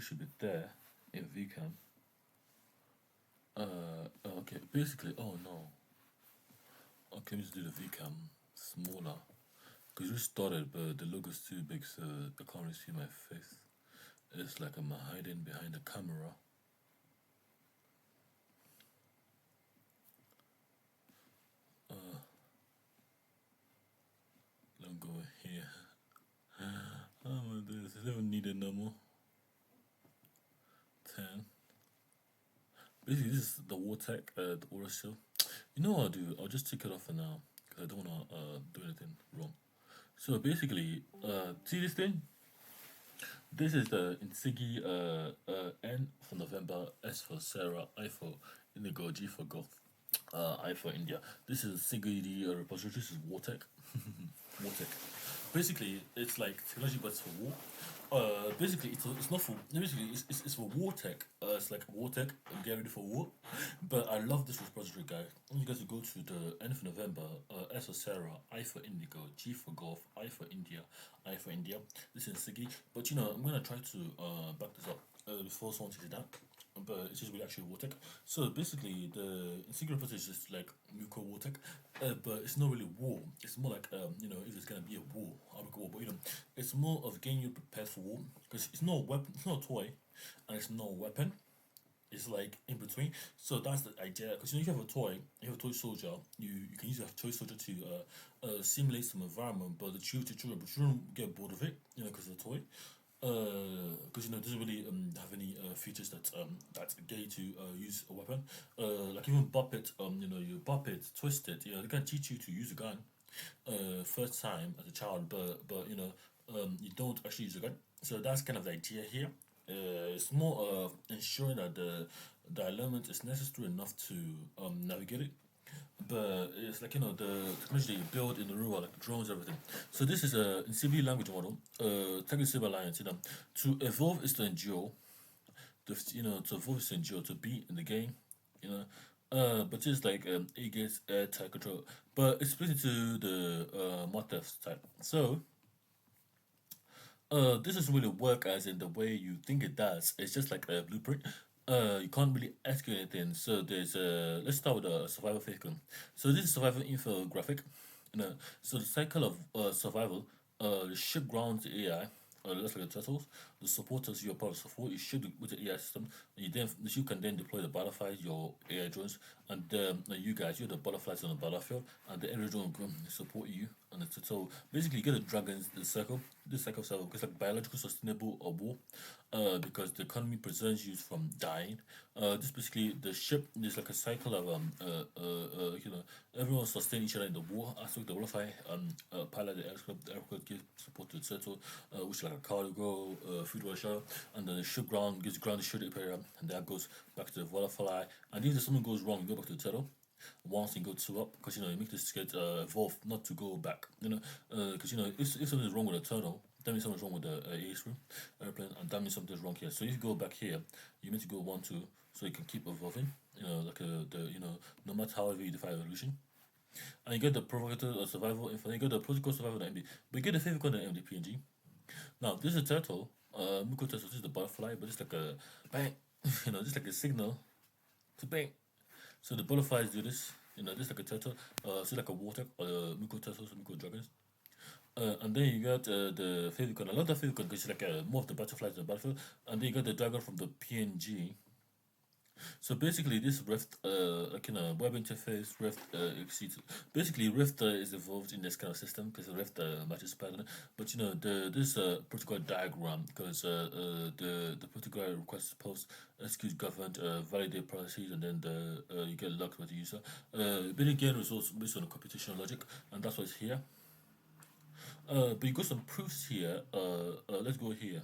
should be there in VCAM. Okay, basically, oh no. Okay, let me just do the VCAM smaller. Because we started, but the logo's too big, so I can't really see my face. It's like I'm hiding behind the camera. Let me go here. Oh my goodness, I don't need it no more. 10. Basically, this is the Wartech, the Aura Shield. You know what I'll do? I'll just take it off for now, because I don't want to do anything wrong. So basically, see this thing? This is the Insigni N for November, S for Sarah, I for Indigo, G for Golf, I for India. This is Insigni repository. This is Wartech. Wartech. Basically, it's like technology, but it's for war. Basically, it's not for. Basically, it's for war tech. It's like war tech. Get ready for war. But I love this repository, guy. You guys will go to the N for November, S for Sarah, I for Indigo, G for Golf, I for India, I for India. This is Sigi. But you know, I'm gonna try to back this up before someone takes it down. But it's just really actually war tech. So basically, the Insignia repository is just like nuclear war tech, but it's not really war. It's more like you know, if it's gonna be a war, I'll go war. But you know, it's more of getting you prepared for war because it's not a weapon, it's not a toy, and it's not a weapon. It's like in between. So that's the idea. Because you know, if you have a toy, you have a toy soldier, you can use a toy soldier to simulate some environment, but the children, but children get bored of it, you know, because it's a toy. Because you know, it doesn't really have any features that get you to use a weapon. Like even bop it, you know, you bop it, twist it. You know, they can teach you to use a gun first time as a child, but you know, you don't actually use a gun. So that's kind of the idea here. It's more of ensuring that the element is necessary enough to navigate it, but it's like you know the technology that you build in the real world, like drones, everything. So this is a in CV language model. Technical Civil Alliance, you know, to evolve is to endure. You know, to evolve is to endure, to be in the game. You know, but just like Aegis air type control, but it's split into the Motif type. So this doesn't really work as in the way you think it does. It's just like a blueprint. You can't really execute anything. So there's let's start with a survival phase. So this is survival infographic. You know, so the cycle of survival, the ship grounds the AI, that's like the turtles. The supporters, you're part of support. You ship with the AI system. And you can then deploy the butterflies, your AI drones, and you guys, you're the butterflies on the battlefield, and the energy drone will support you. And so basically, you get the dragons, the circle, this cycle of survival, because like biological sustainable or war, because the economy preserves you from dying. This basically the ship is like a cycle of you know, everyone sustain each other in the war aspect. The butterfly pilot the aircraft gives support to the turtle, which is like a cargo, food rusher, and then the ship ground gives ground the ship area, and that goes back to the butterfly. And if something goes wrong, you go back to the turtle. Once you go two up, because you know you make this get evolve, not to go back. You know, because you know if something is wrong with the turtle, that means something's wrong with the airplane, and that means something's wrong here. So if you go back here, you meant to go 1, 2, so you can keep evolving. You know, like the you know, no matter how you define evolution. And you get the provocateur survival info, you get the protocol survival and MD, but you get the favorite code and MDPNG. Now this is a turtle. Muko turtle, this is the butterfly, but it's like a bang, you know, just like a signal to bang. So the butterflies do this, you know, this like a turtle, so like a water, Muko turtles, Muko dragons. And then you got the favicon. I love the favicon because it's like more of the butterflies in the battlefield. And then you got the dragon from the PNG. So basically, this Rift, like you know, web interface Rift exceeds. Basically, Rift is involved in this kind of system because Rift matches pattern. But you know, this protocol diagram because the protocol requests post execute governed validate processes, and then you get locked with the user. Building gain results based on computational logic, and that's what's here. But you got some proofs here. Let's go here.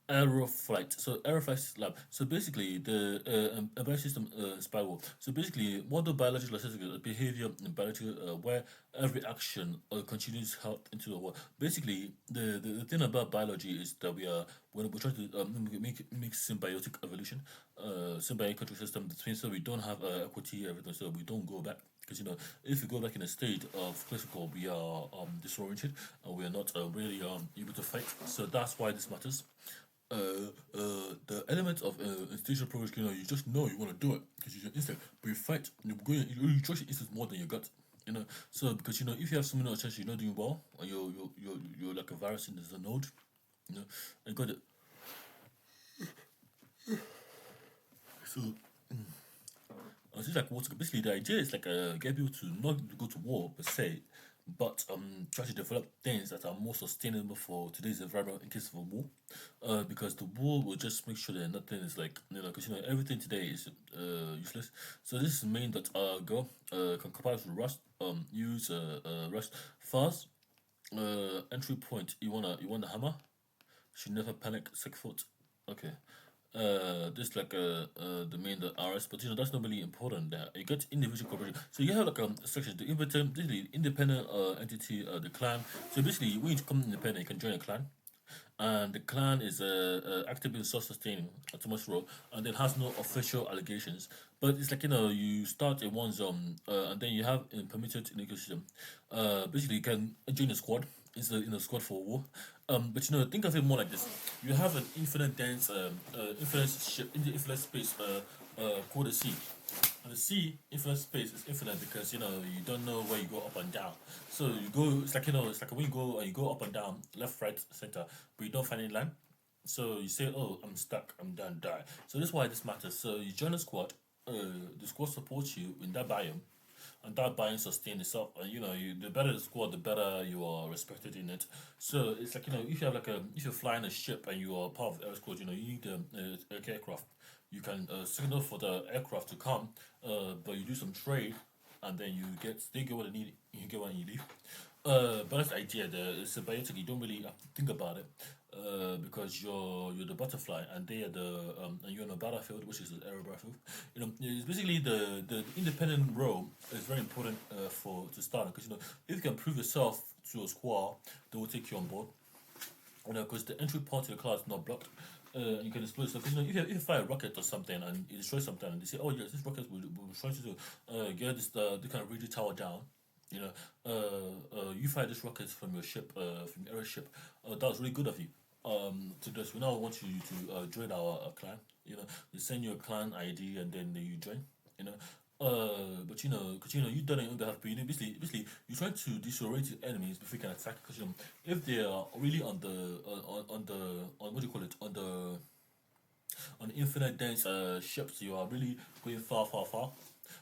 Aeroflight. So Aeroflight lab. So basically, the embedded system spiral. So basically, model biological assessment behavior in biology, where every action continues health into the world. Basically, the thing about biology is that when we're trying to make symbiotic evolution, symbiotic control system between, so we don't have equity everything, so we don't go back. Because you know, if we go back in a state of classical, we are disoriented and we are not really able to fight. So that's why this matters. moments of instinctual progress, you just know you want to do it because it's your instinct. But you fight, you trust your instinct more than your gut. So because if you have someone else you're not doing well, or you're like a virus in the node, and got it. So it's just like water. Basically, the idea is like get people to not go to war per se, but try to develop things that are more sustainable for today's environment in case of a war. Because the war will just make sure that nothing is like because everything today is useless. So this is main that go can compile with Rust. Use Rust fast. Entry point. You want a hammer. Should never panic. 6 foot. Okay. This like the main the RS, but that's not really important. There you get individual corporation. So you have like a section the independent entity the clan. So basically when you come independent, you can join a clan, and the clan is actively self-sustaining, autonomous role, and it has no official allegations. But it's like you start in one zone, and then you have permitted in the ecosystem. Basically, you can join a squad. It's a squad for war. But think of it more like this: you have an infinite dense, infinite ship, infinite space, called the sea. And the sea infinite space is infinite because you don't know where you go up and down. So you go, it's like it's like when you go and you go up and down, left, right, center, but you don't find any land. So you say, oh, I'm stuck, I'm done, die. So that's why this matters. So you join a squad. The squad supports you in that biome, and that biome sustains itself. And the better the squad, the better you are respected in it. So it's like if you have like if you're flying a ship and you are part of the air squad, you need aircraft. You can signal for the aircraft to come, but you do some trade, and then they get what they need, you get what you leave. But that's the idea. It's symbiotic. You don't really have to think about it, because you're the butterfly, and they are and you're on a battlefield, which is an aero battlefield. It's basically the independent role is very important for to start, because if you can prove yourself to a squad, they will take you on board. Because the entry point to the class is not blocked. You can explode stuff. If you fire a rocket or something and you destroy something, and they say, "Oh yes, this rocket will try to get this they can really tower down." You fire this rocket from your ship, from your airship. That was really good of you. To this, we now want you to join our clan. They send you a clan ID and then you join. You know, but because you done it on behalf, but basically you try to disorient your enemies before you can attack. Because if they are really on the on what do you call it, on the infinite dense ships, you are really going far, far, far.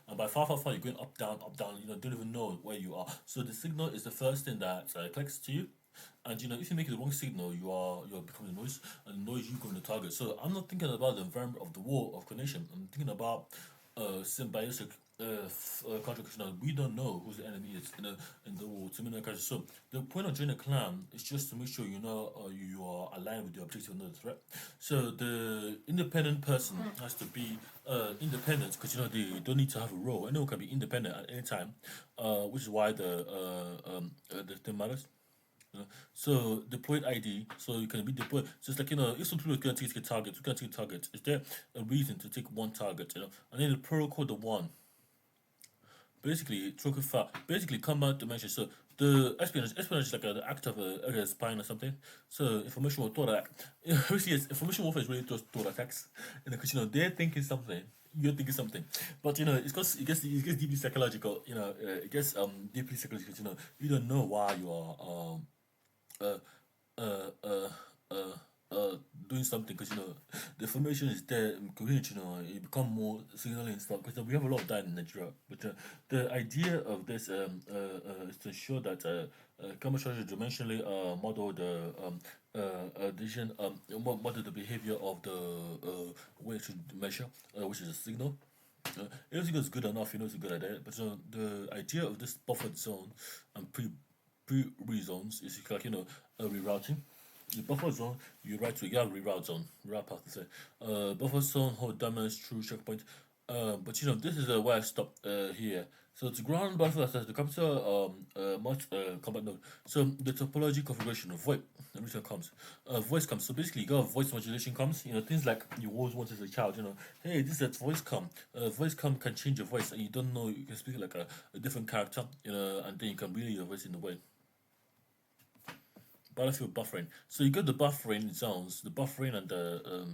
And by far, far, far, you're going up, down, up, down. Don't even know where you are. So the signal is the first thing that clicks to you. And if you make the wrong signal, you're becoming noise, and noise you become the target. So I'm not thinking about the environment of the war of connection. I'm thinking about symbiotic contract. We don't know who the enemy is in the war. So the point of joining a clan is just to make sure you are aligned with the objective, not the threat. So the independent person has to be independent, because they don't need to have a role. Anyone can be independent at any time, which is why the thing matters. So deployed ID, so you can be deployed. So it's like if some people are going to take a target, we can take a target. Is there a reason to take one target? And then the protocol the one. Basically, basically combat dimension. So the espionage is like the act of a spying or something. So information war thought attack. Basically, information warfare is really just thought attacks. Because they're thinking something, you're thinking something, but it's because it gets deeply psychological. It gets deeply psychological. You don't know why you are uh, uh, uh, uh, doing something, because the information is there, coherent. You become more signaling stuff, because we have a lot of that in Nigeria. But the idea of this is to ensure that commercial dimensionally model the decision model the behavior of the way to measure, which is a signal. If it is good enough, it's a good idea. But the idea of this buffered zone and pre zones is like a rerouting. The buffer zone, you have reroute zone, reroute path to say. Buffer zone hold damage through checkpoint. But this is where I stopped here. So to ground buffer says the capital much combat node. So the topology configuration of voice everything comes. Voice comes. So basically you got voice modulation comes. Things like you always want as a child, hey, this is voice come. Voice come can change your voice, and you don't know, you can speak like a different character, and then you can relay your voice in the way. Battlefield buffering. So you got the buffering zones, the buffering and the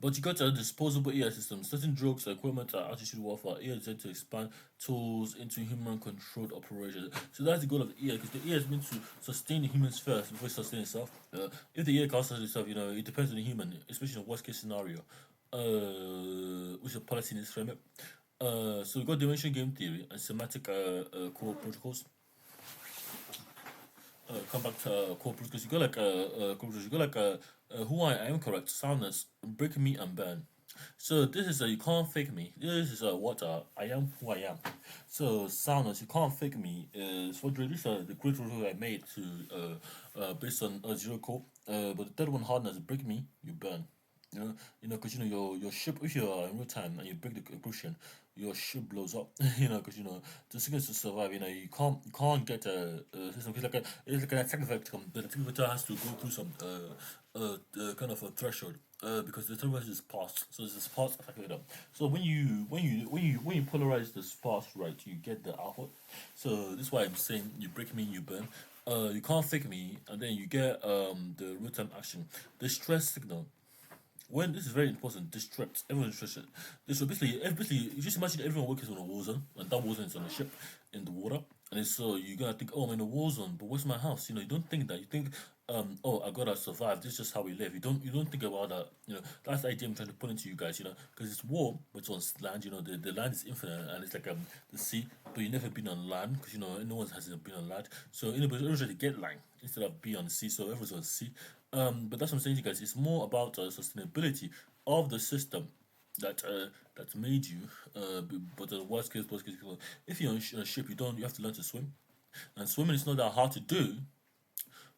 But you got disposable AI systems. Certain drugs, equipment, attitude warfare. AI is designed to expand tools into human-controlled operations. So that's the goal of the AI, because the AI is meant to sustain the humans first before it sustain itself. If the AI can't sustain itself, it depends on the human, especially in a worst-case scenario. Which the policy needs to frame it. So we got dimension game theory and semantic core protocols. Come back to core protocols. You go like core protocols. You go like who I am, correct, soundness, break me and burn. So this is you can't fake me. This is what I am who I am. So soundness, you can't fake me. Is what really the great rule I made to based on zero core. But the third one, hardness, break me, you burn. Because your ship, if you're in real time and you break the encryption, your ship blows up. Because the seconds to survive. You can't get a system. It's like an attack vector. The attack vector has to go through some kind of a threshold. Because the threshold is passed, so it's a sparse attack vector. So when you polarize the sparse right, you get the output. So this is why I'm saying you break me, you burn. You can't fake me, and then you get the real time action, the stress signal. When this is very important, distract everyone distracted. This so basically, you just imagine everyone working on a war zone, and that war zone is on a ship in the water, and it's, so you're gonna think, oh, I'm in a war zone, but where's my house? You don't think that. You think, oh, I gotta survive. This is just how we live. You don't think about that. That's the idea I'm trying to put into you guys. Because it's war, but it's on land. The land is infinite, and it's like the sea, but you've never been on land because no one has been on land. So everyone's trying to get land instead of be on the sea. So everyone's on the sea. But that's what I'm saying to you guys. It's more about sustainability of the system that made you. But the worst case, if you're on a ship, you have to learn to swim, and swimming is not that hard to do,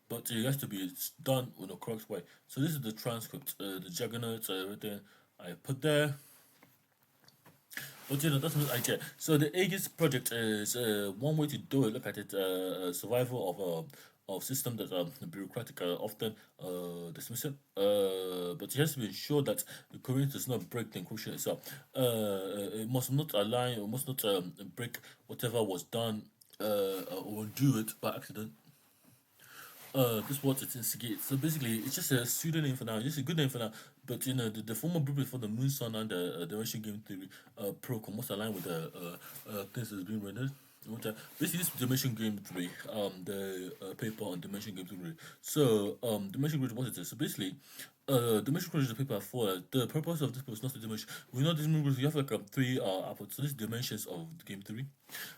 but it has to be done in a correct way. So this is the transcript, the juggernaut, everything I put there. But that's my idea. So the Aegis project is one way to do it. Look at it, survival of system that bureaucratic often dismiss it. But it has to be ensured that the current does not break the encryption itself. It must not align, it must not break whatever was done or do it by accident. This what it instigates. So basically, it's just a pseudonym for now. Just a good name for now. But the former blueprint for the moon, sun, and the dimension game theory protocol must align with the things that's being rendered. Basically, this dimension game theory, the paper on dimension game theory. So, dimension grid, what it is? So basically, dimension grid is the paper for the purpose of this paper is not the dimension. We know dimension grid. You have like three outputs. So this is dimensions of the game theory.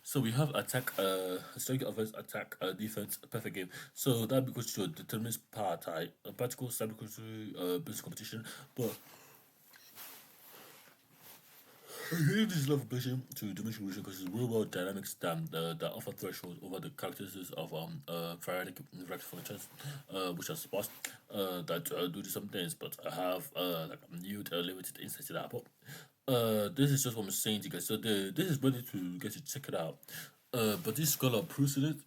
So we have attack, historic offense, attack, defense, perfect game. So that because to determines power type, practical, cyber business competition, but I hate this level version to dimension relation because it's real world dynamics that offer thresholds over the characteristics of variadic interactive functions, which are sparse, that do some things but have like new limited insights to the apple. This is just what I'm saying to you guys. So this is ready to get you check it out. But this scholar proves it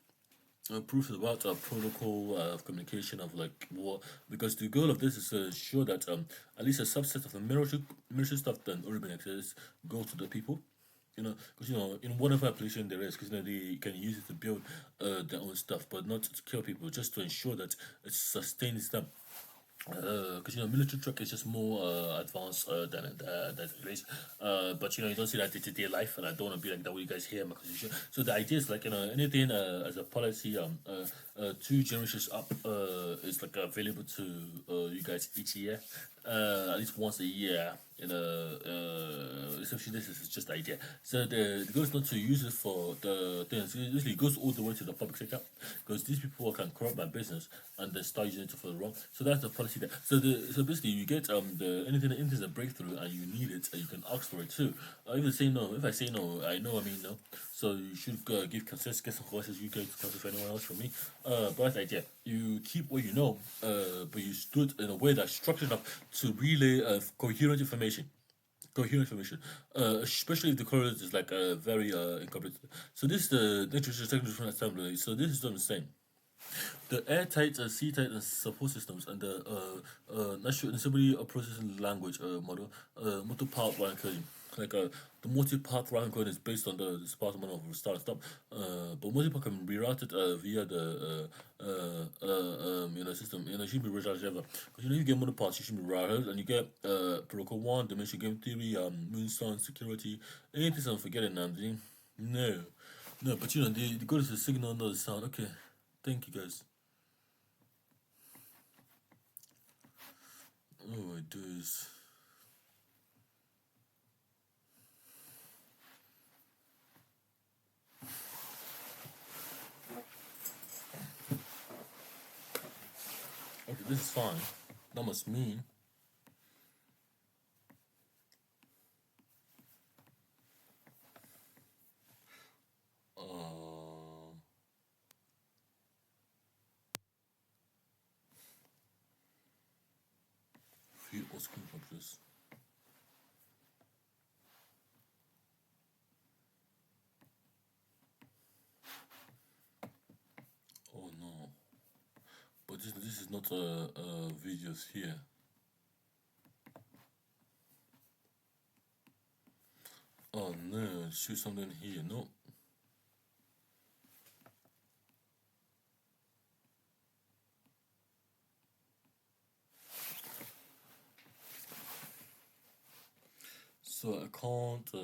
proof about a protocol of communication of like war, because the goal of this is to ensure that at least a subset of the military stuff that OBINexus go to the people. Because in whatever application there is, because they can use it to build their own stuff, but not to kill people, just to ensure that it sustains them. Because military truck is just more advanced than race. But you don't see that day-to-day life, and I don't want to be like that with you guys here. So the idea is like anything as a policy 2 generations up is like available to you guys each year, at least once a year. Essentially this is just the idea. So the goal is not to use it for the things. It usually goes all the way to the public sector, because these people can corrupt my business and then start using it for the wrong. So that's the policy there. So basically you get anything's a breakthrough and you need it, and you can ask for it too. If I say no, I know I mean no. So you should give consent, get some voices. You guys can't if anyone else from me. But that's the idea. You keep what you know, but you stood in a way that's structured up to relay coherent information. Especially if the correlate is like very incomplete. So this is the introduction technical assembly. So this is what I'm saying. The airtight, seatight, and support systems, and the natural assembly processing language model, multi-part line coding. like the multi-path routing code is based on the sparse amount of start and stop. But multi-path can be routed via the system. It should be routed ever. Because you get multi-paths, you should be routed, and you get protocol 1, dimension game theory, moonstone security, anything I'm forgetting now. No, no, but the goal is the signal, not the sound. Okay, thank you guys. Oh, I do is. Okay, this is fine. That must mean. Few or screen captures. Oh no. But this is not videos here. Oh no, shoot something here. No. So I can't I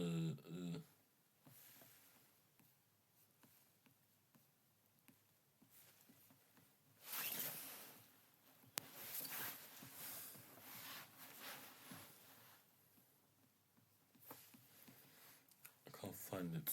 can't find it.